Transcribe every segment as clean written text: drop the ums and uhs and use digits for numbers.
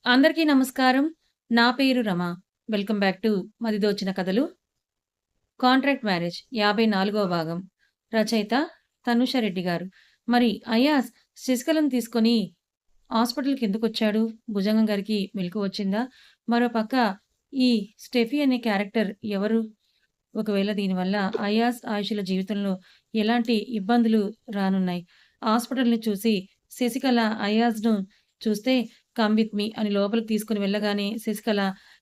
అందరికీ నమస్కారం. నా పేరు రమ. వెల్కమ్ బ్యాక్ టు 'మదిదోచిన కథలు'. కాంట్రాక్ట్ మ్యారేజ్ 54వ భాగం. రచయిత తనూష రెడ్డి గారు. మరి అయాస్ శశికళను తీసుకొని హాస్పిటల్‌కి ఎందుకొచ్చాడు? భుజంగం గారికి మెలుకువ వచ్చిందా? మరో పక్క ఈ స్టెఫీ అనే క్యారెక్టర్ ఎవరు? ఒకవేళ దీనివల్ల అయాస్, ఆయిషల జీవితంలో ఎలాంటి ఇబ్బందులు రానున్నాయి? హాస్పిటల్‌ని చూసి శశికళ అయాజ్‌ను చూస్తే కమ్ విత్ మీ అని లోపలికి తీసుకొని వెళ్ళగానే శశికళ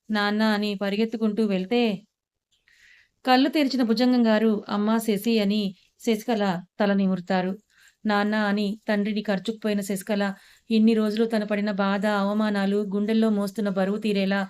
నాన్న అని పరిగెత్తుకుంటూ వెళ్తే కళ్ళు తెరిచిన భుజంగం గారు అమ్మా శశి అని శశికళ తల నిమురుతారు. నాన్న అని తండ్రిని కర్చుకుపోయిన శశికళ ఇన్ని రోజులు తను పడిన బాధ, అవమానాలు గుండెల్లో మోస్తున్న బరువు తీరేలా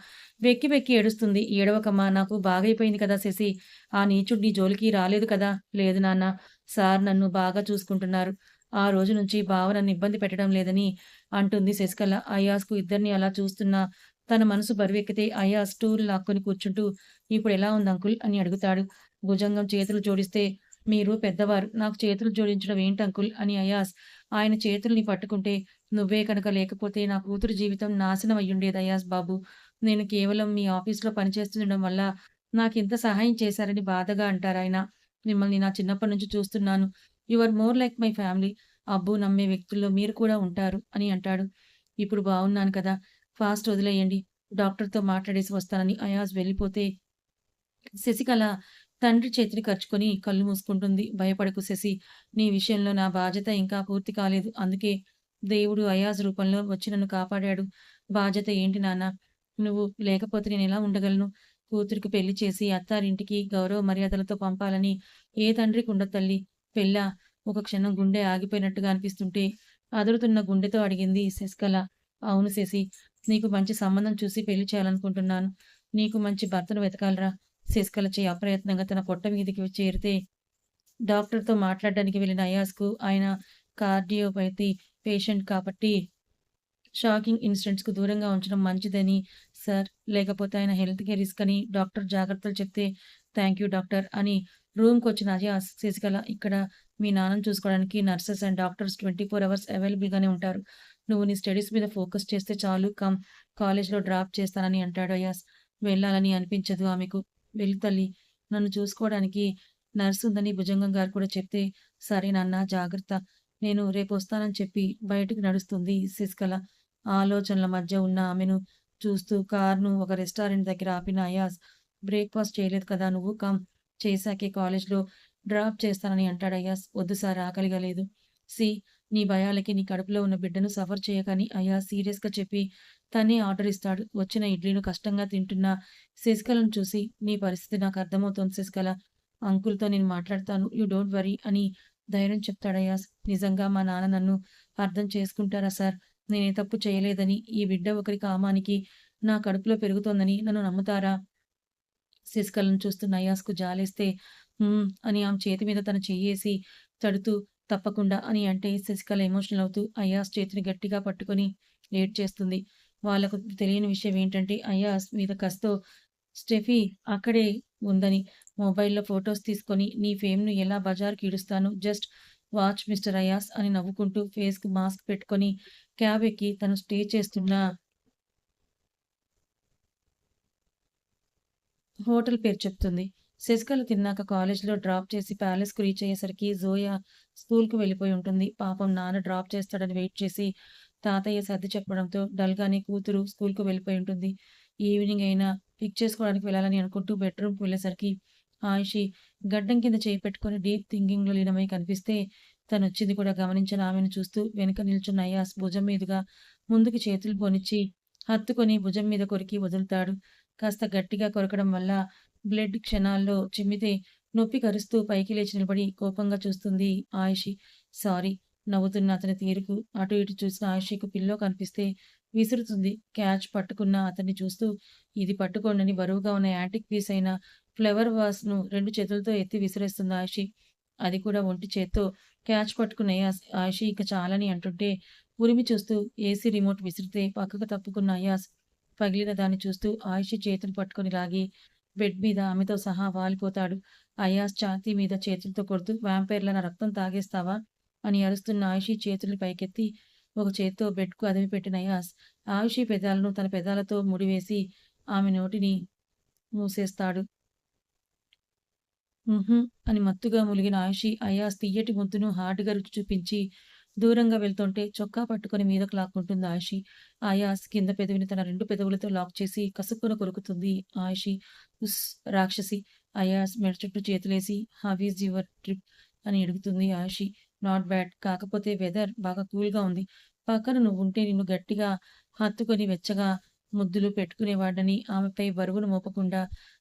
వెక్కి వెక్కి ఏడుస్తుంది. ఏడవకమ్మా నాకు బాగైపోయింది కదా శశి. ఆ నీచుడు నీ జోలికి రాలేదు కదా. లేదు నాన్న. సార్ నన్ను బాగా చూసుకుంటున్నారు. ఆ రోజు నుంచి బావ నన్ను ఇబ్బంది పెట్టడం లేదని అంటుంది శశికళ. అయాస్‌కు ఇద్దరిని అలా చూస్తున్నా తన మనసు బరువెక్కితే అయాస్ స్టూల్ లాక్కొని కూర్చుంటూ ఇప్పుడెలా ఉంది అంకుల్ అని అడుగుతాడు. భుజంగం చేతులు జోడిస్తే మీరు పెద్దవారు. నాకు చేతులు జోడించడం ఏంటి అంకుల్ అని అయాస్ ఆయన చేతుల్ని పట్టుకుంటే నువ్వే కనుక లేకపోతే నా కూతురు జీవితం నాశనం అయ్యుండేది అయాస్ బాబు. నేను కేవలం మీ ఆఫీస్‌లో పనిచేస్తుండడం వల్ల నాకింత సహాయం చేశారని బాధగా అంటారాయన. మిమ్మల్ని నా చిన్నప్పటి నుంచి చూస్తున్నాను. You are more like my family. అబ్బు నమ్మే వ్యక్తుల్లో మీరు కూడా ఉంటారు అని అంటాడు. ఇప్పుడు బావున్నాను కదా! ఫాస్ట్ వదిలేయండి. డాక్టర్‌తో మాట్లాడేసి వస్తానని అయాజ్ వెళ్ళిపోతే శశికళ తండ్రి చేతిని కరుచుకొని కళ్ళు మూసుకుంటుంది. భయపడకు శశి. నీ విషయంలో నా బాధ్యత ఇంకా పూర్తి కాలేదు. అందుకే దేవుడు అయాజ్ రూపంలో వచ్చి నన్ను కాపాడాడు. బాధ్యత ఏంటి నాన్న? నువ్వు లేకపోతే నేనెలా ఉండగలను? కూతురికి పెళ్లి చేసి అత్తారింటికి గౌరవ మర్యాదలతో పంపాలని ఏ తండ్రికి ఉండదు తల్లి. పెళ్ళా? ఒక క్షణం గుండె ఆగిపోయినట్టుగా అనిపిస్తుంటే అదురుతున్న గుండెతో అడిగింది శశికళ. అవును శశి. నీకు మంచి సంబంధం చూసి పెళ్లి చేయాలనుకుంటున్నాను. నీకు మంచి భర్తను వెతకాలిరా. శశికళ చెయ్యి అప్రయత్నంగా తన పొట్ట మీదికి చేరితే డాక్టర్‌తో మాట్లాడడానికి వెళ్ళిన అయాస్‌కు ఆయన కార్డియోపతి పేషెంట్ కాబట్టి షాకింగ్ ఇన్సిడెంట్స్‌కు దూరంగా ఉంచడం మంచిదని సార్. లేకపోతే ఆయన హెల్త్‌కే రిస్క్ అని డాక్టర్ జాగ్రత్తలు చెప్తే థాంక్ యూ డాక్టర్ అని రూమ్‌కొచ్చిన అయాస్ శశికళ ఇక్కడ మీ నాన్నని చూసుకోవడానికి నర్సెస్ అండ్ డాక్టర్స్ 24 అవర్స్ అవైలబుల్‌గానే ఉంటారు. నువ్వు నీ స్టడీస్ మీద ఫోకస్ చేస్తే చాలు కాలేజ్‌లో డ్రాప్ చేస్తానని అంటాడు అయాస్. వెళ్ళాలని అనిపించదు ఆమెకు. వెళ్ళు తల్లి. నన్ను చూసుకోవడానికి నర్స్ ఉందని భుజంగం గారు కూడా చెప్తే సరే నాన్న జాగ్రత్త. నేను రేపొస్తానని చెప్పి బయటికి నడుస్తుంది శశికళ. ఆలోచనల మధ్య ఉన్న ఆమెను చూస్తూ కార్‌ను ఒక రెస్టారెంట్ దగ్గర ఆపిన అయాజ్, "బ్రేక్‌ఫాస్ట్ చేయలేదు కదా నువ్వు. చేశాకే కాలేజ్‌లో డ్రాప్ చేస్తానని" అంటాడు అయాజ్. "వద్దు సార్ ఆకలిగా లేదు." "సీ నీ భయాలకి నీ కడుపులో ఉన్న బిడ్డను సఫర్ చేయకని" అయాజ్ సీరియస్‌గా చెప్పి తనే ఆర్డర్ ఇస్తాడు. వచ్చిన ఇడ్లీను కష్టంగా తింటున్న శశికళను చూసి, "నీ పరిస్థితి నాకు అర్థమవుతోంది శశికళ. అంకుల్‌తో నేను మాట్లాడతాను. యూ డోంట్ వర్రీ" అని ధైర్యం చెప్తాడు అయాజ్. "నిజంగా మా నాన్న నన్ను అర్థం చేసుకుంటారా సార్? నేనే తప్పు చేయలేదని, ఈ బిడ్డ ఒకరి కామానికి నా కడుపులో పెరుగుతోందని నన్ను నమ్ముతారా?" శశికళను చూస్తున్న అయాస్‌కు జాలేస్తే, అని ఆమె చేతి మీద తన చెయ్యేసి తడుతూ, "తప్పకుండా" అని అంటే శశికళ ఎమోషనల్ అవుతూ అయాస్ చేతిని గట్టిగా పట్టుకొని ఏడ్చేస్తుంది. వాళ్ళకు తెలియని విషయం ఏంటంటే అయాస్ మీద కసితో స్టెఫీ అక్కడే ఉందని మొబైల్‌లో ఫోటోస్ తీసుకొని, "నీ ఫేమ్‌ను ఎలా బజార్‌కి ఈడుస్తాను. జస్ట్ వాచ్ మిస్టర్ అయాస్" అని నవ్వుకుంటూ ఫేస్‌కి మాస్క్ పెట్టుకొని క్యాబ్ ఎక్కి తను స్టే చేస్తున్న హోటల్ పేరు చెప్తుంది. శశికళ తిన్నాక కాలేజ్‌లో డ్రాప్ చేసి ప్యాలెస్‌కు రీచ్ అయ్యేసరికి జోయా స్కూల్‌కి వెళ్ళిపోయి ఉంటుంది. పాపం నాన్న డ్రాప్ చేస్తాడని వెయిట్ చేసి తాతయ్య సర్ది చెప్పడంతో డల్‌గానే కూతురు స్కూల్‌కి వెళ్ళిపోయి ఉంటుంది. ఈవినింగ్ అయినా పిక్ చేసుకోవడానికి వెళ్ళాలని అనుకుంటూ బెడ్‌రూమ్‌కి వెళ్ళేసరికి ఆయిషి గడ్డం కింద చేయి పెట్టుకొని డీప్ థింకింగ్‌లో లీనమై కనిపిస్తే తనొచ్చింది కూడా గమనించని ఆమెను చూస్తూ వెనుక నిల్చున్న అయాస్ భుజం మీదుగా ముందుకు చేతులు పోనిచ్చి హత్తుకొని భుజం మీద కొరికి వదులుతాడు. కాస్త గట్టిగా కొరకడం వల్ల బ్లడ్ క్షణాల్లో చిమ్మితే నొప్పి కరుస్తూ పైకి లేచి నిలబడి కోపంగా చూస్తుంది ఆయిషి. సారీ. నవ్వుతున్న అతని తీరుకు అటు ఇటు చూసిన ఆయిషికు పిల్లో కనిపిస్తే విసురుతుంది. క్యాచ్ పట్టుకున్న అతన్ని చూస్తూ ఇది పట్టుకోండని బరువుగా ఉన్న యాంటిక్ పీస్ అయిన ఫ్లవర్ వాస్‌ను 2 చేతులతో ఎత్తి విసిరేస్తుంది ఆయిషి. అది కూడా ఒంటి చేత్తో క్యాచ్ పట్టుకున్న ఆయిషి ఇక చాలని అంటుంటే ఉరిమి చూస్తూ ఏసీ రిమోట్ విసిరితే పక్కకు తప్పుకున్న అయాస్ పగిలిన దాన్ని చూస్తూ ఆయిషి చేతులు పట్టుకొని లాగి బెడ్ మీద ఆమెతో సహా వాలిపోతాడు. అయాస్ ఛాతీ మీద చేతులతో కొడుతూ వ్యాంపైర్‌లా నా రక్తం తాగేస్తావా? అని అరుస్తున్న ఆయిషి చేతుల్ని పైకెత్తి ఒక చేత్తో బెడ్‌కు అదిమిపెట్టిన అయాస్, ఆయుషి పెదాలను తన పెదాలతో ముడివేసి ఆమె నోటిని మూసేస్తాడు. హుహు. అని మత్తుగా మూలిగిన ఆయుషి, అయాస్ తియ్యటి ముద్దును హార్డ్‌గా రుచి చూపించి దూరంగా వెళ్తుంటే చొక్కా పట్టుకొని మీదకు లాక్కుంటుంది ఆయుషి. అయాస్ కింద పెదవిని తన 2 పెదవులతో లాక్ చేసి కసుక్కున కొరుకుతుంది ఆయుషి. ఉస్ రాక్షసి! అయాస్ మెడ చుట్టూ చేతులేసి హౌ ఈజ్ యువర్ ట్రిప్ అని అడుగుతుంది ఆయుషి. Not bad. కాకపోతే వెదర్ బాగా కూల్‌గా ఉంది. పక్కన నువ్వుంటే నిన్ను గట్టిగా హత్తుకొని వెచ్చగా ముద్దులు పెట్టుకునేవాడినని ఆమెపై బరువును మోపకుండా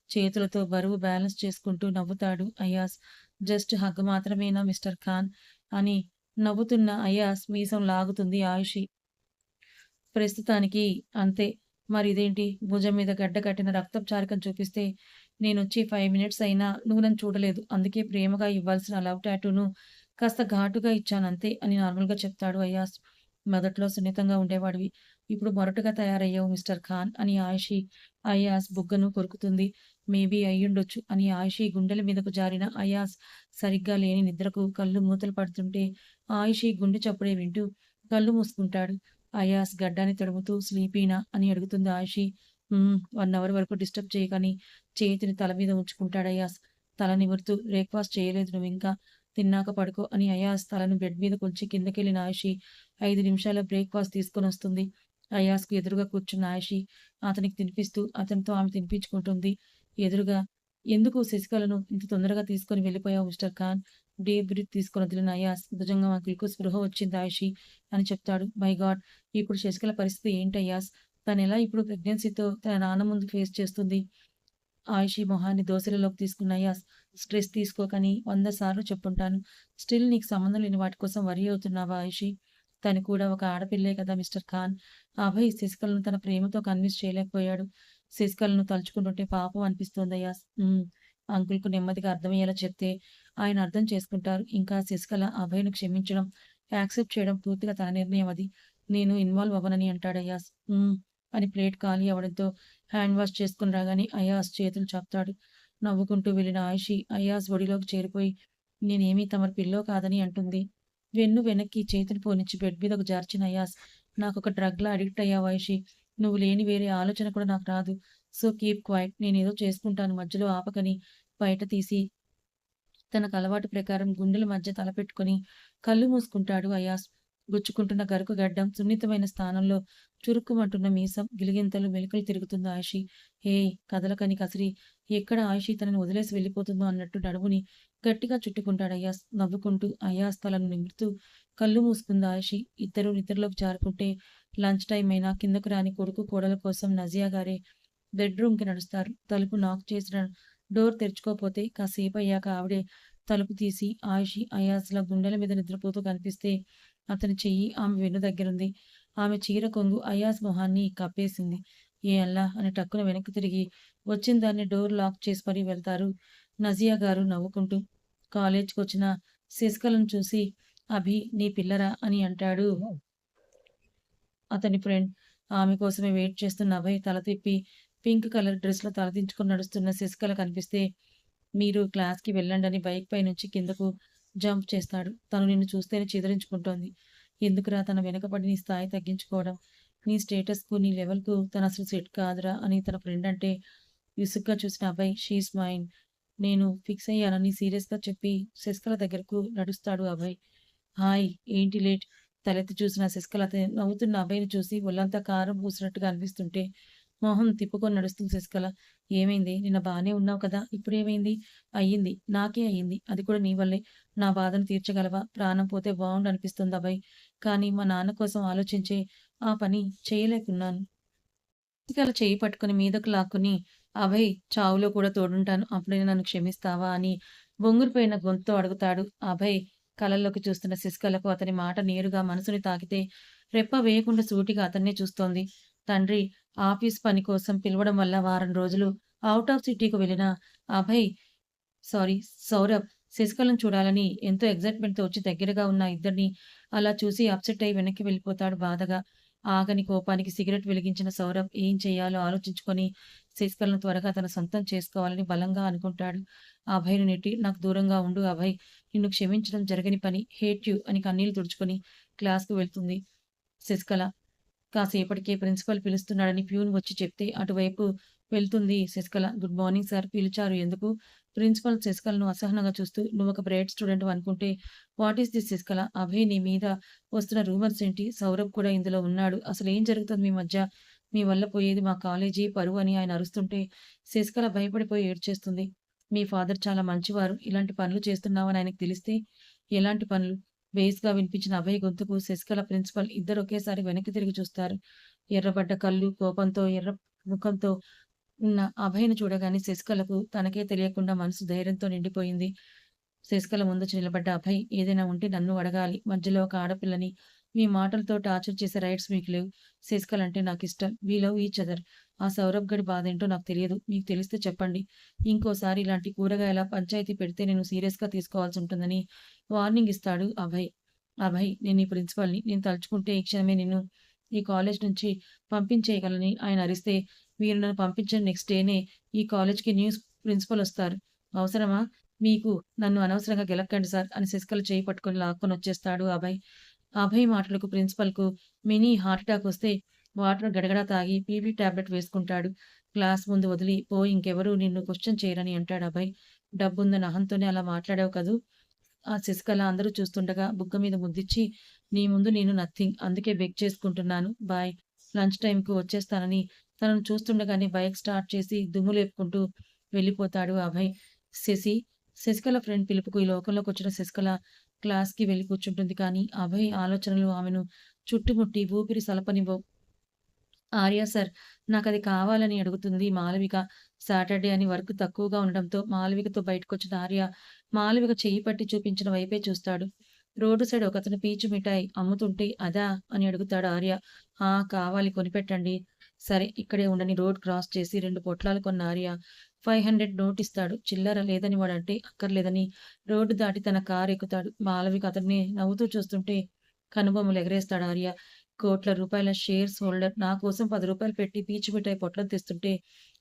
చేతులతో బరువు బ్యాలెన్స్ చేసుకుంటూ నవ్వుతాడు అయాస్. జస్ట్ హగ్ మాత్రమేనా మిస్టర్ ఖాన్ అని నవ్వుతున్న అయాస్ మీసం లాగుతుంది ఆయుషి. ప్రస్తుతానికి అంతే. మరి ఇదేంటి భుజం మీద గడ్డ కట్టిన రక్తపు చారకం చూపిస్తే నేనొచ్చి 5 మినిట్స్ అయినా నువ్వు నన్ను చూడలేదు. అందుకే ప్రేమగా ఇవ్వాల్సిన లవ్ టాటూను కాస్త ఘాటుగా ఇచ్చానంతే అని నార్మల్‌గా చెప్తాడు అయాస్. మొదట్లో సున్నితంగా ఉండేవాడివి. ఇప్పుడు మొరటుగా తయారయ్యావు మిస్టర్ ఖాన్ అని ఆయుషి అయాస్ బుగ్గను కొరుకుతుంది. మేబీ అయ్యుండొచ్చు అని ఆయుషి గుండెల మీదకు జారిన అయాస్ సరిగ్గా లేని నిద్రకు కళ్ళు మూతలు పడుతుంటే ఆయుషి గుండె చప్పుడే వింటూ కళ్ళు మూసుకుంటాడు. అయాస్ గడ్డాన్ని తడుముతూ స్లీపీనా అని అడుగుతుంది ఆయుషి. 1 అవర్ వరకు డిస్టర్బ్ చేయకని చేతిని తల మీద ఉంచుకుంటాడు అయాస్. తల నిమురుతూ బ్రేక్‌ఫాస్ట్ చేయలేదు నువ్వింకా. తిన్నాక పడుకో అని అయాస్ తలను బెడ్ మీద కొంచి కిందకెళ్ళిన ఆయుషి 5 నిమిషాల్లో బ్రేక్‌ఫాస్ట్ తీసుకొనొస్తుంది. అయాస్‌కు ఎదురుగా కూర్చున్న ఆయుషి అతనికి తినిపిస్తూ అతనితో ఆమె తినిపించుకుంటుంది. ఎదురుగా ఎందుకు శశికళను ఇంత తొందరగా తీసుకొని వెళ్ళిపోయావు మిస్టర్ ఖాన్? డీప్ బ్రీత్ తీసుకొని వదిలిన అయాస్ భుజంగం అంకుల్‌కు స్పృహ వచ్చింది ఆయుషి అని చెప్తాడు. My God! ఇప్పుడు శశికళ పరిస్థితి ఏంటి అయాస్? తనెలా ఇప్పుడు ప్రెగ్నెన్సీతో తన నాన్న ముందు ఫేస్ చేస్తుంది? ఆయుషి మొహాన్ని దోసిలిలోకి తీసుకున్న అయాస్ స్ట్రెస్ తీసుకోకని 100 సార్లు చెప్పుంటాను. స్టిల్ నీకు సంబంధం లేని వాటి కోసం వరీ అవుతున్నావా ఆయుషి? తను కూడా ఒక ఆడపిల్లే కదా మిస్టర్ ఖాన్! అభయ్ శశికళను తన ప్రేమతో కన్విన్స్ చేయలేకపోయాడు. శశికళను తలుచుకుంటుంటే పాపం అనిపిస్తోంది అయాస్. అంకుల్‌కు నెమ్మదిగా అర్థమయ్యేలా చెప్తే ఆయన అర్థం చేసుకుంటారు. ఇంకా శశికళ అభయ్‌ను క్షమించడం, యాక్సెప్ట్ చేయడం పూర్తిగా తన నిర్ణయం అది. నేను ఇన్వాల్వ్ అవ్వనని అంటాడు అయాస్. అని ప్లేట్ ఖాళీ అవ్వడంతో హ్యాండ్ వాష్ చేసుకొని రాగానే అయాస్ చేతులు చాపుతాడు. నవ్వుకుంటూ వెళ్ళిన ఆయుషి అయాస్ ఒడిలోకి చేరిపోయి నేనేమీ తమరి పిల్లో కాదని అంటుంది. వెనక్కి చేతిని పోనిచ్చి బెడ్ మీదకు జార్చిన అయాస్ నాకొక డ్రగ్‌లా అడిక్ట్ అయ్యావు ఆయుషి. నువ్వు లేని వేరే ఆలోచన కూడా నాకు రాదు. So keep quiet. నేనేదో చేసుకుంటాను మధ్యలో ఆపకని బయట తీసి తనకలవాటు ప్రకారం గుండెల మధ్య తలపెట్టుకొని కళ్ళు మూసుకుంటాడు అయాస్. గుచ్చుకుంటున్న గరుకు గడ్డం, సున్నితమైన స్థానంలో చురుక్కుమంటున్న మీసం, గిలిగింతలు మెలికలు తిరుగుతున్న ఆయుషి. హేయ్! కదలకని కసిరి ఎక్కడ ఆయుషి తనని వదిలేసి వెళ్ళిపోతుందో అన్నట్టు నడుముని గట్టిగా చుట్టుకుంటాడు అయాస్. నవ్వుకుంటూ అయాస్ తలను నిమురుతూ కళ్ళు మూసుకుంది ఆయుషి. ఇద్దరూ నిద్రలోకి జారుకుంటే లంచ్ టైం అయినా కిందకు రాని కొడుకు కోడల కోసం నజియా గారే బెడ్‌రూమ్‌కి నడుస్తారు. తలుపు నాక్ చేసిన డోర్ తెరుచుకోపోతే కాసేపయ్యాక ఆవిడే తలుపు తీసి ఆయుషి అయాస్‌ల గుండెల మీద నిద్రపోతూ కనిపిస్తే అతని చెయ్యి ఆమె వెన్ను దగ్గరుంది. ఆమె చీర కొంగు అయాస్ మొహాన్ని కప్పేసింది. ఏ అల్లా! అని టక్కున వెనక్కి తిరిగి వచ్చిన దాన్ని డోర్ లాక్ చేసి మరీ వెళ్తారు నజియా గారు నవ్వుకుంటూ. కాలేజ్‌కొచ్చిన శశికళను చూసి అభి నీ పిల్లరా అని అంటాడు అతని ఫ్రెండ్. ఆమె కోసమే వెయిట్ చేస్తున్న అభయ్ తల తిప్పి పింక్ కలర్ డ్రెస్‌లో తలదించుకొని నడుస్తున్న శశికళ కనిపిస్తే, మీరు క్లాస్‌కి వెళ్ళండని బైక్ పై నుంచి కిందకు జంప్ చేస్తాడు. తను నిన్ను చూస్తేనే చిదరించుకుంటోంది. ఎందుకురా తన వెనకపడి నీ స్థాయి తగ్గించుకోవడం? నీ స్టేటస్‌కు, నీ లెవెల్‌కు తనసలు సెట్ కాదురా అని తన ఫ్రెండ్ అంటే, విసుగ్గా చూసిన అభయ్ షీ ఈజ్ మైన్. నేను ఫిక్స్ అయ్యానని సీరియస్‌గా చెప్పి శశికళ దగ్గరకు నడుస్తాడు అభయ్. హాయ్! ఏంటి లేట్? తలెత్తి చూసిన శశికళ నవ్వుతున్న అభయ్‌ని చూసి ఒళ్ళంతా కారం పూసినట్టుగా అనిపిస్తుంటే, మొహం తిప్పుకొని నడుస్తుంది శశికళ. ఏమైంది? నిన్న బానే ఉన్నావు కదా! ఇప్పుడేమైంది? అయ్యింది. నాకే అయ్యింది. అది కూడా నీ వల్లే. నా బాధను తీర్చగలవా? ప్రాణం పోతే బావుండనిపిస్తుంది అభయ్. కానీ మా నాన్న కోసం ఆలోచించే ఆ పని చేయలేకున్నాను. శశికళ చెయ్యి పట్టుకొని మీదకు లాక్కుని, అభయ్ చావులో కూడా తోడుంటాను. అప్పుడైనా నన్ను క్షమిస్తావా? అని బొంగురుపోయిన గొంతుతో అడుగుతాడు అభయ్. కళ్ళల్లోకి చూస్తున్న శశికళకు అతని మాట నేరుగా మనసుని తాకితే రెప్ప వేయకుండా సూటిగా అతన్నే చూస్తోంది. తండ్రి ఆఫీస్ పని కోసం పిలవడం వల్ల వారం రోజులు ఔట్ ఆఫ్ సిటీకి వెళ్ళిన అభయ్ సారీ సౌరభ్ శశికళను చూడాలని ఎంతో ఎక్సైట్‌మెంట్‌తో వచ్చి దగ్గరగా ఉన్న ఇద్దరిని అలా చూసి అప్సెట్ అయ్యి వెనక్కి వెళ్ళిపోతాడు బాధగా. ఆగని కోపానికి సిగరెట్ వెలిగించిన సౌరభ్ ఏం చేయాలో ఆలోచించుకొని శశికళను త్వరగా తన సొంతం చేసుకోవాలని బలంగా అనుకుంటాడు. అభయ్‌ని నెట్టి నాకు దూరంగా ఉండు అభయ్. నిన్ను క్షమించడం జరగని పని. హేట్ యూ అని కన్నీళ్లు తుడుచుకొని క్లాస్‌కి వెళ్తుంది. శశికళ. కాసేపటికే ప్రిన్సిపల్ పిలుస్తున్నాడని ప్యూన్ వచ్చి చెప్తే అటువైపు వెళ్తుంది శశికళ. Good morning sir. పిలిచారు ఎందుకు? ప్రిన్సిపల్ శశికళను అసహనంగా చూస్తూ నువ్వొక బ్రైట్ స్టూడెంట్‌వి అనుకుంటే what is this Sasikala? Abhay నీ మీద వస్తున్న రూమర్స్ ఏంటి? సౌరభ్ కూడా ఇందులో ఉన్నాడు. అసలేం జరుగుతుంది మీ మధ్య? మీ వల్ల పోయేది మా కాలేజీ పరువు అని ఆయన అరుస్తుంటే శశికళ భయపడిపోయి ఏడ్చేస్తుంది. మీ ఫాదర్ చాలా మంచివారు. ఇలాంటి పనులు చేస్తున్నావని ఆయనకు తెలిస్తే ఎలాంటి పనులు? బేస్‌గా వినిపించిన అభయ్ గొంతుకు శశికళ, ప్రిన్సిపల్ ఇద్దరు ఒకేసారి వెనక్కి తిరిగి చూస్తారు. ఎర్రబడ్డ కళ్ళు, కోపంతో ఎర్ర ముఖంతో ఉన్న అభయ్‌ని చూడగానే శశికళకు తనకే తెలియకుండా మనసు ధైర్యంతో నిండిపోయింది. శశికళ ముందొచ్చి నిలబడ్డ అభయ్, ఏదైనా ఉంటే నన్ను అడగాలి. మధ్యలో ఒక ఆడపిల్లని మీ మాటలతో టార్చర్ చేసే రైట్స్ మీకు లేవు. శశికళ అంటే నాకిష్టం. We love each other. ఆ సౌరభ్ గడి బాధేంటో నాకు తెలియదు. మీకు తెలిస్తే చెప్పండి. ఇంకోసారి ఇలాంటి కూరగాయల పంచాయతీ పెడితే నేను సీరియస్‌గా తీసుకోవాల్సుంటుందని వార్నింగ్ ఇస్తాడు అభయ్. అభయ్, నేను నీ ప్రిన్సిపల్‌ని. నేను తలుచుకుంటే ఈ క్షణమే నిన్ను ఈ కాలేజ్ నుంచి పంపించేయగలని ఆయన అరిస్తే, మీరు నన్ను పంపించిన నెక్స్ట్ డేనే ఈ కాలేజ్‌కి న్యూ ప్రిన్సిపల్ ఒస్తారు. అవసరమా? మీకు నన్ను అనవసరంగా గెలక్కండి సార్ అని శశికళ చేయి పట్టుకొని లాక్కొనొచ్చేస్తాడు అభయ్. అభయ్ మాటలకు ప్రిన్సిపల్‌కు మినీ హార్ట్ అటాక్ వస్తే వాటర్ గడగడా తాగి పీపీ టాబ్లెట్ వేసుకుంటాడు. క్లాస్ ముందు వదిలి పో ఇంకెవరు నిన్ను క్వెషన్ చేయరని అంటాడు అభయ్. డబ్బుందన్న అహంతోనే అలా మాట్లాడావు కదూ! ఆ శశికళ అందరూ చూస్తుండగా బుగ్గ మీద ముద్దిచ్చి, నీ ముందు నేను నథింగ్. అందుకే బెగ్ చేసుకుంటున్నాను. బాయ్. లంచ్ టైమ్‌కి వచ్చేస్తానని తనను చూస్తుండగానే బైక్ స్టార్ట్ చేసి దుమ్ము లేపుకుంటూ వెళ్ళిపోతాడు అభయ్. శశి, శశికళ ఫ్రెండ్ పిలుపుకు ఈ లోకంలోకొచ్చిన శశికళ క్లాస్‌కి వెళ్లి కూర్చుంటుంది కానీ, అభయ్ ఆలోచనలు ఆమెను చుట్టుముట్టి ఊపిరి సలపనివ్వవు. ఆర్య సార్, నాకది కావాలని అడుగుతుంది మాళవిక. సాటర్‌డే అని వర్క్ తక్కువగా ఉండడంతో మాళవికతో బయటకొచ్చిన ఆర్య, మాళవిక చెయ్యి పట్టి చూపించిన వైపే చూస్తాడు. రోడ్డు సైడ్ ఒకతను పీచు మిఠాయి అమ్ముతుంటే అదా? అని అడుగుతాడు ఆర్య. ఆ! కావాలి కొనిపెట్టండి. సరే ఇక్కడే ఉండని రోడ్ క్రాస్ చేసి 2 పొట్లాలు కొన్న ఆర్య 500 నోటిస్తాడు. చిల్లర లేదని వాడంటే అక్కర్లేదని రోడ్డు దాటి తన కారెక్కుతాడు. మాళవిక అతన్ని నవ్వుతూ చూస్తుంటే కనుబొమ్మలు ఎగరేస్తాడు ఆర్య. కోట్ల రూపాయల షేర్స్ హోల్డర్ నా కోసం రూ. 10 పెట్టి పీచు మిఠాయి పొట్లం తెస్తుంటే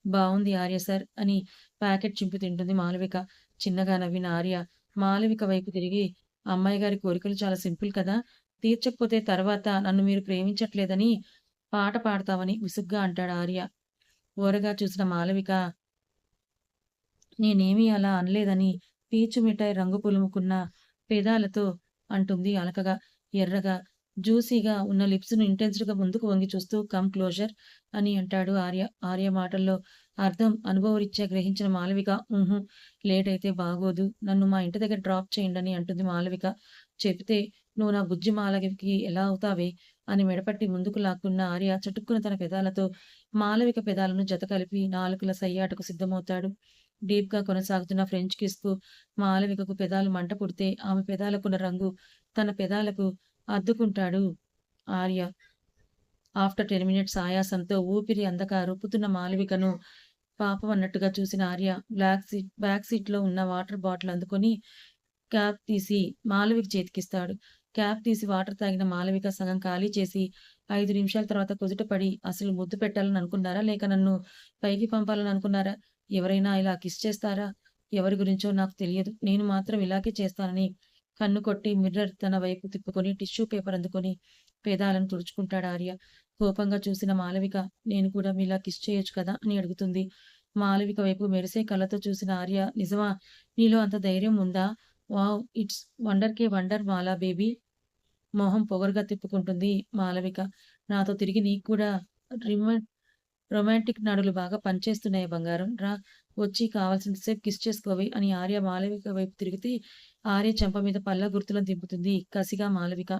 బావుంది ఆర్య సార్ అని ప్యాకెట్ చింపి తింటుంది మాళవిక. చిన్నగా నవ్విన ఆర్య మాళవిక వైపు తిరిగి, అమ్మాయి గారి కోరికలు చాలా సింపుల్ కదా! తీర్చకపోతే తర్వాత నన్ను మీరు ప్రేమించట్లేదని పాట పాడతామని విసుగ్గా అంటాడు ఆర్య. ఓరగా చూసిన మాళవిక, నేనేమీ అలా అనలేదని పీచు మిఠాయి రంగు పులుముకున్న పెదాలతో అంటుంది అలకగా. ఎర్రగా, జ్యూసీగా ఉన్న లిప్స్‌ను ఇంటెన్స్డ్‌గా ముందుకు వంగి చూస్తూ కమ్ క్లోజర్ అని అంటాడు ఆర్య. ఆర్య మాటల్లో అర్థం అనుభవరీత్యా గ్రహించిన మాళవిక హుహు. లేట్ అయితే బాగోదు. నన్ను మా ఇంటి దగ్గర డ్రాప్ చేయండని అంటుంది మాళవిక. చెబితే నువ్వు నా బుజ్జి మాళవికకి ఎలా అవుతావే? అని మెడపట్టి ముందుకు లాక్కున్న ఆర్య చటుక్కున తన పెదాలతో మాళవిక పెదాలను జత కలిపి నాలుకల సయ్యాటకు సిద్ధమవుతాడు. డీప్‌గా కొనసాగుతున్న ఫ్రెంచ్ కిస్‌కు మాళవికకు పెదాలు మంట పుడితే ఆమె పెదాలకున్న రంగు తన పెదాలకు అద్దుకుంటాడు ఆర్య. ఆఫ్టర్ 10 మినిట్స్ ఆయాసంతో ఊపిరి అందక రొప్పుతున్న మాళవికను పాపం అన్నట్టుగా చూసిన ఆర్య బ్యాక్ సీట్‌లో ఉన్న వాటర్ బాటిల్ అందుకొని క్యాప్ తీసి మాళవిక చేతికిస్తాడు. క్యాప్ తీసి వాటర్ తాగిన మాళవిక సగం ఖాళీ చేసి 5 నిమిషాల తర్వాత కుదుటపడి అసలు ముద్దు పెట్టాలని అనుకున్నారా? లేక నన్ను పైకి పంపాలని అనుకున్నారా? ఎవరైనా ఇలా కిస్ చేస్తారా? ఎవరి గురించో నాకు తెలియదు. నేను మాత్రం ఇలాగే చేస్తానని కన్ను కొట్టి మిర్రర్ తన వైపు తిప్పుకొని టిష్యూ పేపర్ అందుకొని పెదాలను తుడుచుకుంటాడు ఆర్య. కోపంగా చూసిన మాళవిక, నేను కూడా మీలా కిస్ చేయొచ్చు కదా అని అడుగుతుంది. మాళవిక వైపు మెరిసే కళ్ళతో చూసిన ఆర్య, నిజమా? నీలో అంత ధైర్యం ఉందా? Wow! It's వండర్‌కే wonder Mala baby. మొహం పొగరుగా తిప్పుకుంటుంది మాళవిక. నాతో తిరిగి నీకు కూడా రిమ రొమాంటిక్ నాడులు బాగా పనిచేస్తున్నాయి బంగారం. రా వచ్చి కావాల్సినంత సేపు కిస్ చేసుకోవే అని ఆర్య మాళవిక వైపు తిరిగితే, ఆర్య చెంప మీద పళ్ళ గుర్తులను దింపుతుంది కసిగా మాళవిక.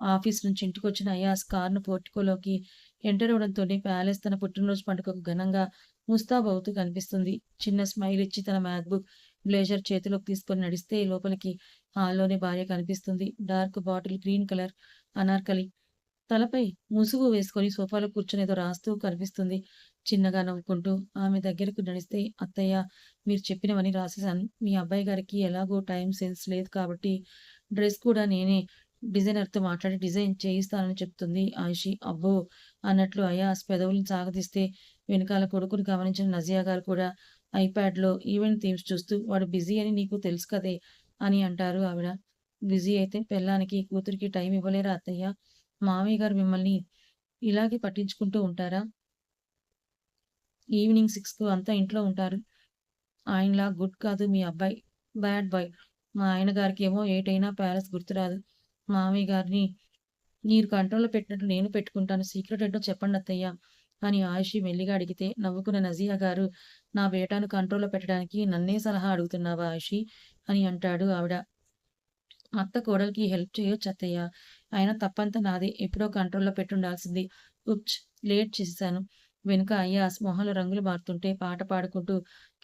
ఆఫీస్ నుంచి ఇంటికొచ్చిన అయాస్ కార్‌ను పోర్టికోలోకి ఎంటర్ అవ్వడంతోనే ప్యాలెస్ తన పుట్టినరోజు పండుగకు ఘనంగా ముస్తాబవుతూ కనిపిస్తుంది. చిన్న స్మైల్ ఇచ్చి తన మ్యాక్‌బుక్, బ్లేజర్ చేతిలోకి తీసుకొని నడిస్తే లోపలికి హాల్‌లోనే భార్య కనిపిస్తుంది. Dark bottle green colour Anarkali. తలపై ముసుగు వేసుకొని సోఫాలో కూర్చొని ఏదో రాస్తూ కనిపిస్తుంది. చిన్నగా నవ్వుకుంటూ ఆమె దగ్గరకు నడిస్తే, అత్తయ్య మీరు చెప్పినవన్నీ రాసేసాను. మీ అబ్బాయి గారికి ఎలాగో టైం సెన్స్ లేదు కాబట్టి డ్రెస్ కూడా నేనే డిజైనర్‌తో మాట్లాడి డిజైన్ చేయిస్తానని చెప్తుంది ఆయిషి. అబ్బో! అన్నట్లు అయాస్ పెదవులను సాగదీస్తే వెనకాల కొడుకుని గమనించిన నజియా గారు కూడా ఐప్యాడ్‌లో ఈవెంట్ థీమ్స్ చూస్తూ వాడు బిజీ అని నీకు తెలుసు కదే అని అంటారు ఆవిడ. బిజీ అయితే పెళ్ళానికి, కూతురికి టైం ఇవ్వలేరా అత్తయ్య? మామయ్య గారు మిమ్మల్ని ఇలాగే పట్టించుకుంటూ ఉంటారా? ఈవినింగ్ 6కు అంతా ఇంట్లో ఉంటారు. ఆయనలా గుడ్ కాదు మీ అబ్బాయి. Bad boy. మా ఆయన గారికేమో ఏటైనా ప్యాలెస్ గుర్తురాదు. మామయ్య గారిని మీరు కంట్రోల్‌లో పెట్టినట్టు నేను పెట్టుకుంటాను. సీక్రెట్ ఏంటో చెప్పండత్తయ్య అని ఆయిషి మెల్లిగా అడిగితే, నవ్వుకున్న నజీహా గారు, నా బేటాను కంట్రోల్‌లో పెట్టడానికి నన్నే సలహా అడుగుతున్నావా ఆయిషి అని అంటాడు ఆవిడ. అత్త కోడలికి హెల్ప్ చేయొచ్చు అత్తయ్య. అయినా తప్పంతా నాదే. ఎప్పుడో కంట్రోల్‌లో పెట్టుండాల్సింది. ఉప్చ్! లేట్ చేసేశాను. వెనుక అయ్యాస్ మొహంలో రంగులు మారుతుంటే పాట పాడుకుంటూ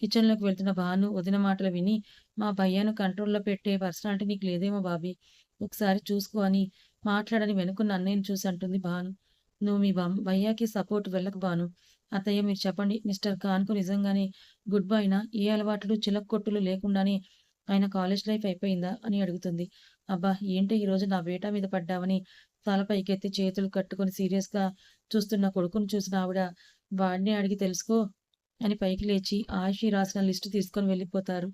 కిచెన్‌లోకి వెళ్తున్న భాను వదిన మాటలు విని, మా భయ్యాను కంట్రోల్‌లో పెట్టే పర్సనాలిటీ నీకు లేదేమో బాబీ! ఒకసారి చూసుకో అని మాట్లాడని వెనుకున్న అన్నయ్యని చూసి అంటుంది భాను. నువ్వు మీ భయ్యాకి సపోర్ట్ వెళ్ళకు భాను. అత్తయ్య మీరు చెప్పండి మిస్టర్ ఖాన్‌కు నిజంగానే గుడ్ బాయ్‌నా? ఏ అలవాట్లు, చిలక్కొట్టులు లేకుండానే ఆయన కాలేజ్ లైఫ్ అయిపోయిందా? అని అడుగుతుంది. అబ్బా! ఏంటి ఈరోజు నా బేటా మీద పడ్డావని తల పైకెత్తి చేతులు కట్టుకొని సీరియస్‌గా చూస్తున్న కొడుకుని చూసిన ఆవిడ, వాడినే అడిగి తెలుసుకో అని పైకి లేచి ఆయిషీ రాసిన లిస్ట్ తీసుకొని వెళ్ళిపోతారు.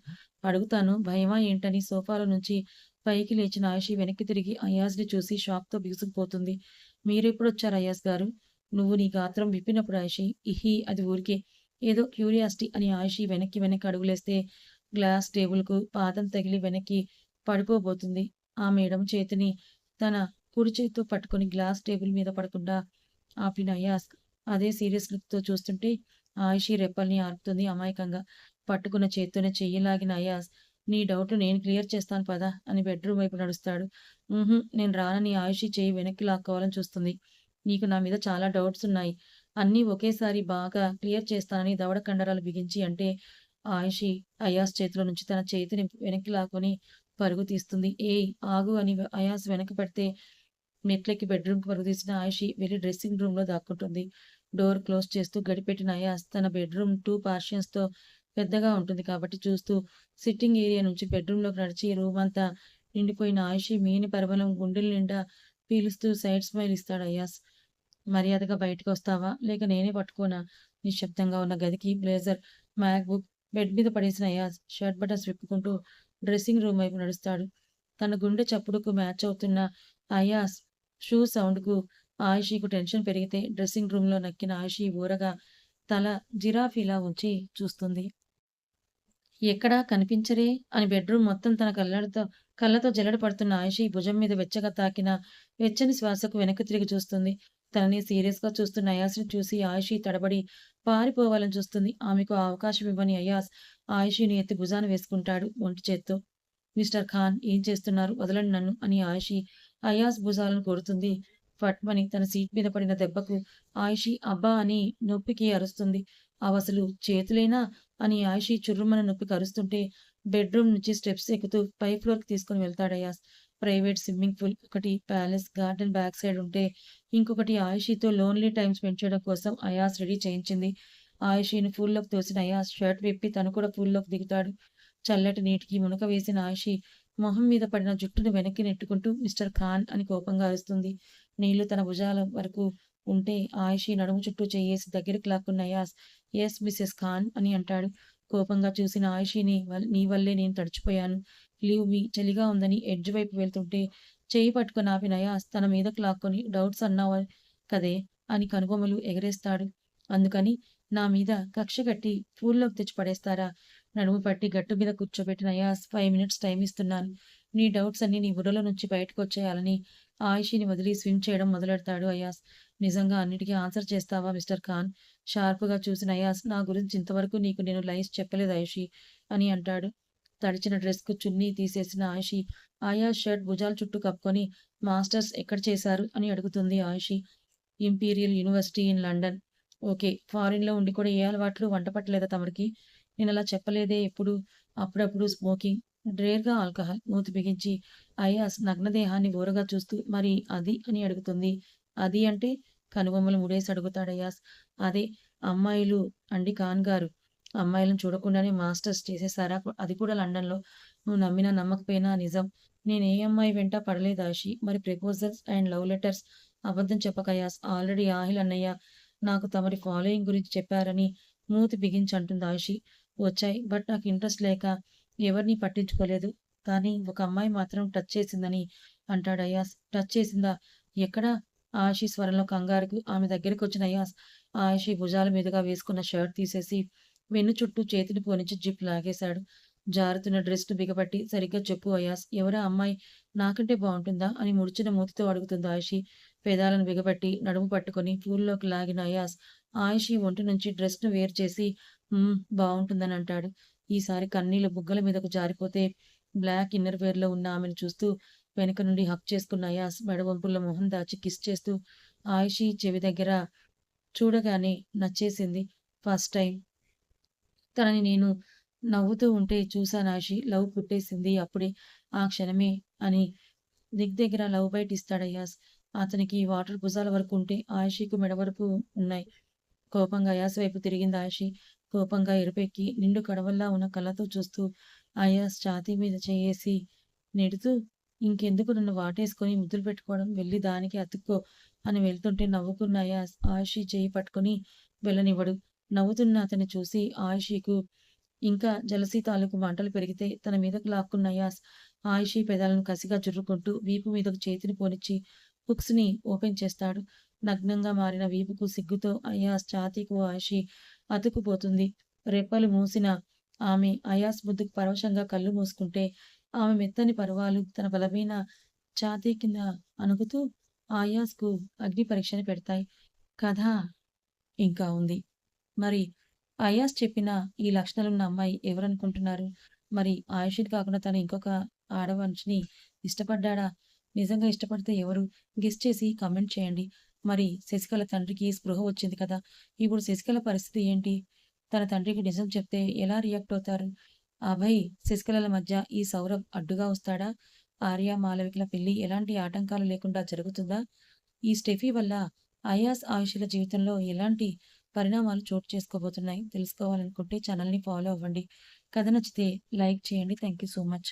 అడుగుతాను భయమా ఏంటని సోఫాలో నుంచి పైకి లేచిన ఆయిషీ వెనక్కి తిరిగి అయాజ్‌ని చూసి షాక్‌తో బిగుసుకుపోతుంది. మీరెప్పుడొచ్చారు అయాజ్ గారు? నువ్వు నీ గాత్రం విప్పినప్పుడు ఆయిషీ, ఇహి అది ఊరికే ఏదో క్యూరియాసిటీ అని ఆయిషీ వెనక్కి వెనక్కి అడుగులేస్తే గ్లాస్ టేబుల్‌కు పాదం తగిలి వెనక్కి పడిపోబోతుంది. ఆమె ఎడమ చేతిని తన కుడి చేత్తో పట్టుకొని గ్లాస్ టేబుల్ మీద పడకుండా ఆపిన అయాస్ అదే సీరియస్ లుక్‌తో చూస్తుంటే ఆయిషీ రెప్పల్ని ఆర్పుతుంది అమాయకంగా. పట్టుకున్న చేత్తోనే చెయ్యి లాగిన అయాస్, నీ డౌట్లు నేను క్లియర్ చేస్తాను పద అని బెడ్‌రూమ్ వైపు నడుస్తాడు. నేను రానని ఆయిషీ చెయ్యి వెనక్కి లాక్కోవాలని చూస్తుంది. నీకు నా మీద చాలా డౌట్స్ ఉన్నాయి. అన్నీ ఒకేసారి బాగా క్లియర్ చేస్తానని దవడ కండరాలు బిగించి అంటే ఆయిషీ అయాస్ చేతిలో నుంచి తన చేతిని వెనక్కి లాక్కొని పరుగు తీస్తుంది. ఏయ్! ఆగు అని అయాస్ వెనక్కి పడితే మెట్లెక్కి బెడ్‌రూమ్‌కి పరుగు తీసిన ఆయిషీ వెళ్లి డ్రెస్సింగ్ రూమ్‌లో దాక్కుంటుంది. డోర్ క్లోజ్ చేస్తూ గడిపెట్టిన అయాస్ తన బెడ్‌రూమ్ 2 పార్షియన్స్‌తో పెద్దగా ఉంటుంది కాబట్టి చూస్తూ సిట్టింగ్ ఏరియా నుంచి బెడ్‌రూమ్‌లోకి నడిచి రూమంతా నిండిపోయిన ఆయిషీ మీని పరిమళం గుండెల నిండా పీలుస్తూ సైడ్ స్మైల్ ఇస్తాడు అయాస్. మర్యాదగా బయటికొస్తావా? లేక నేనే పట్టుకోనా? నిశ్శబ్దంగా ఉన్న గదికి బ్లేజర్, మ్యాక్‌బుక్ బెడ్ మీద పడేసిన అయాజ్ షర్ట్ బటన్స్ విప్పుకుంటూ డ్రెస్సింగ్ రూమ్ వైపు నడుస్తాడు. తన గుండె చప్పుడుకు మ్యాచ్ అవుతున్న అయాజ్ షూ సౌండ్‌కు ఆయిషీకు టెన్షన్ పెరిగితే డ్రెస్సింగ్ రూమ్‌లో నక్కిన ఆయిషీ ఊరగా తల జిరాఫీలా ఉంచి చూస్తుంది. ఎక్కడా కనిపించరే అని బెడ్‌రూమ్ మొత్తం తన కళ్ళతో జల్లెడ పడుతున్న ఆయిషీ భుజం మీద వెచ్చగా తాకిన వెచ్చని శ్వాసకు వెనక్కి తిరిగి చూస్తుంది. తనని సీరియస్‌గా చూస్తున్న అయాస్‌ని చూసి ఆయిషీ తడబడి పారిపోవాలని చూస్తుంది. ఆమెకు ఆ అవకాశం ఇవ్వని అయాస్ ఆయిషీని ఎత్తి భుజాన వేసుకుంటాడు ఒంటి చేత్తో. మిస్టర్ ఖాన్ ఏం చేస్తున్నారు? వదలండి నన్ను అని ఆయిషీ అయాస్ భుజాలను కొడుతుంది. ఫట్మని తన సీట్ మీద పడిన దెబ్బకు ఆయిషీ అబ్బా అని నొప్పికి అరుస్తుంది. అవసలు చేతులేనా అని ఆయిషీ చుర్రుమని నొప్పికి అరుస్తుంటే బెడ్‌రూమ్ నుంచి స్టెప్స్ ఎక్కుతూ పై ఫ్లోర్‌కి తీసుకొని వెళ్తాడు అయాస్. ప్రైవేట్ స్విమ్మింగ్ పూల్ ఒకటి ప్యాలెస్ గార్డెన్ బ్యాక్ సైడ్ ఉంటే, ఇంకొకటి ఆయిషీతో లోన్లీ టైమ్ స్పెండ్ చేయడం కోసం అయాస్ రెడీ చేయించింది. ఆయిషీని పూల్‌లోకి తోసిన అయాస్ షర్ట్ విప్పి తను కూడా పూల్‌లోకి దిగుతాడు. చల్లటి నీటికి మునక వేసిన ఆయిషీ మొహం మీద పడిన జుట్టును వెనక్కి నెట్టుకుంటూ మిస్టర్ ఖాన్ అని కోపంగా అరుస్తుంది. నీళ్లు తన భుజాల వరకు ఉంటే ఆయిషీ నడుము చుట్టూ చెయ్యేసి దగ్గరికి లాక్కున్న అయాస్ యస్ మిసెస్ ఖాన్ అని అంటాడు. కోపంగా చూసిన ఆయిషీని నీ వల్లే నేను తడిచిపోయాను. లీవ్ మీ చలిగా ఉందని ఎడ్జ్ వైపు వెళ్తుంటే చెయ్యి పట్టుకొని ఆపిన అయాస్ తన మీదకు లాక్కొని డౌట్స్ అన్నావు కదే అని కనుబొమ్మలు ఎగరేస్తాడు. అందుకని నా మీద కక్ష కట్టి పూల్లోకి తెచ్చి పడేస్తారా? నడుము పట్టి గట్టు మీద కూర్చోబెట్టిన అయాస్ 5 మినిట్స్ టైం ఇస్తున్నాను. నీ డౌట్స్ అన్నీ నీ బుర్రలో నుంచి బయటకొచ్చేయాలని ఆయిషీని వదిలి స్విమ్ చేయడం మొదలెడతాడు అయాస్. నిజంగా అన్నిటికీ ఆన్సర్ చేస్తావా మిస్టర్ ఖాన్? షార్ప్‌గా చూసిన అయాస్ నా గురించి ఇంతవరకు నీకు నేను లైస్ చెప్పలేదు ఆయిషీ అని అంటాడు. తడిచిన డ్రెస్‌కు చున్నీ తీసేసిన ఆయిషీ అయాస్ షర్ట్ భుజాల చుట్టూ కప్పుకొని మాస్టర్స్ ఎక్కడ చేశారు అని అడుగుతుంది Aishi. Imperial University in London. Okay. ఫారిన్‌లో ఉండి కూడా ఏ అలవాట్లు వంట పట్టలేదా తమరికి? నేనలా చెప్పలేదే ఎప్పుడు. అప్పుడప్పుడు స్మోకింగ్, రేర్‌గా ఆల్కహాల్. మూతి బిగించి అయాస్ నగ్నదేహాన్ని ఓరగా చూస్తూ మరి అది అని అడుగుతుంది. అది అంటే? కనుబొమ్మలు ముడేసి అడుగుతాడు అయాస్. అదే అమ్మాయిలు అండి ఖాన్ గారు. అమ్మాయిలను చూడకుండానే మాస్టర్స్ చేసేసారా? అది కూడా లండన్‌లో. నువ్వు నమ్మినా నమ్మకపోయినా నిజం. నేను ఏ అమ్మాయి వెంట పడలేదు ఆషి. మరి ప్రపోజల్స్ అండ్ లవ్ లెటర్స్ అబద్ధం చెప్పకు అయాస్. ఆల్రెడీ ఆహిల్ అన్నయ్య నాకు తమరి ఫాలోయింగ్ గురించి చెప్పారని మూతి బిగించి అంటుంది ఆయిషీ. వచ్చాయి. బట్ నాకు ఇంట్రెస్ట్ లేక ఎవరిని పట్టించుకోలేదు. కానీ ఒక అమ్మాయి మాత్రం టచ్ చేసిందని అంటాడు అయాస్. టచ్ చేసిందా? ఎక్కడ? ఆషి స్వరంలో కంగారుకు ఆమె దగ్గరికొచ్చిన అయాస్, ఆయిషి భుజాల మీదుగా వేసుకున్న షర్ట్ తీసేసి, వెన్ను చుట్టూ చేతిని పోనిచ్చి జిప్ లాగేశాడు. జారుతున్న డ్రెస్‌ను బిగపట్టి, "సరిగ్గా చెప్పు అయాస్. ఎవరా అమ్మాయి? నాకంటే బావుంటుందా?" అని ముడిచిన మూతితో అడుగుతుంది ఆయిషి. పెదాలను బిగపట్టి, నడుము పట్టుకొని పూల్లోకి లాగిన అయాస్, ఆయిషి ఒంటి నుంచి డ్రెస్‌ను వేరు చేసి, బావుంటుందనంటాడు. ఈసారి కన్నీళ్లు బుగ్గల మీదకు జారిపోతే, బ్లాక్ ఇన్నర్ వేర్‌లో ఉన్న ఆమెను చూస్తూ వెనక నుండి హగ్ చేసుకున్న అయాస్ మెడ వంపుల్లో మొహం దాచి కిస్ చేస్తూ ఆయిషీ చెవి దగ్గర చూడగానే నచ్చేసింది. ఫస్ట్ టైం తనని నేను నవ్వుతూ ఉంటే చూసాను ఆయిషీ. లవ్ పుట్టేసింది అప్పుడే ఆ క్షణమే అని దగ్గర లవ్ బైట్ ఇస్తాడు అయాస్. అతనికి వాటర్ భుజాల వరకు ఉంటే ఆయిషీకు మెడ వరకు ఉన్నాయి. కోపంగా అయాస్ వైపు తిరిగింది ఆయిషీ. కోపంగా ఎరుపెక్కి నిండు కడవల్లా ఉన్న కళ్ళతో చూస్తూ అయాస్ ఛాతీ మీద చెయ్యేసి నెడుతూ, ఇంకెందుకు నన్ను వాటేసుకొని ముద్దులు పెట్టుకోవడం, వెళ్ళి దానికి అతుక్కో అని వెళ్తుంటే నవ్వుకున్న అయాస్ ఆయిషీ చెయ్యి పట్టుకొని వెళ్ళనివ్వడు. నవ్వుతున్న అతన్ని చూసి ఆయిషీకు ఇంకా జలసీ తాలూకు మంటలు పెరిగితే తన మీదకు లాక్కున్న అయాస్ ఆయిషీ పెదాలను కసిగా జుర్రుకుంటూ వీపు మీదకు చేతిని పోనిచ్చి హుక్స్‌ని ఓపెన్ చేస్తాడు. నగ్నంగా మారిన వీపుకు సిగ్గుతో అయాస్ ఛాతీకు ఆయిషీ అతుక్కుపోతుంది. రెప్పలు మూసిన ఆమె అయాస్ ముద్దుకు పరవశంగా కళ్ళు మూసుకుంటే, ఆమె మెత్తని పరువాలు తన బలమైన ఛాతీ కింద అణుకుతూ అయాస్‌కు అగ్ని పరీక్షని పెడతాయి. కథ ఇంకా ఉంది. మరి అయాస్ చెప్పిన ఈ లక్షణాలున్న అమ్మాయి ఎవరనుకుంటున్నారు? మరి ఆయుషిని కాకుండా తను ఇంకొక ఆడమనిషిని ఇష్టపడ్డాడా? నిజంగా ఇష్టపడితే ఎవరు? గెస్ చేసి కామెంట్ చేయండి. మరి శశికళ తండ్రికి స్పృహ వచ్చింది కదా! ఇప్పుడు శశికళ పరిస్థితి ఏంటి? తన తండ్రికి నిజం చెప్తే ఎలా రియాక్ట్ అవుతారు? అభయ్, శశికళల మధ్య ఈ సౌరభ్ అడ్డుగా వస్తాడా? ఆర్య, మాలవికల పెళ్లి ఎలాంటి ఆటంకాలు లేకుండా జరుగుతుందా? ఈ స్టెఫీ వల్ల అయాస్, ఆయుషుల జీవితంలో ఎలాంటి పరిణామాలు చోటు చేసుకోబోతున్నాయి తెలుసుకోవాలనుకుంటే ఛానల్‌ని ఫాలో అవ్వండి. కథ నచ్చితే లైక్ చేయండి. Thank you so much.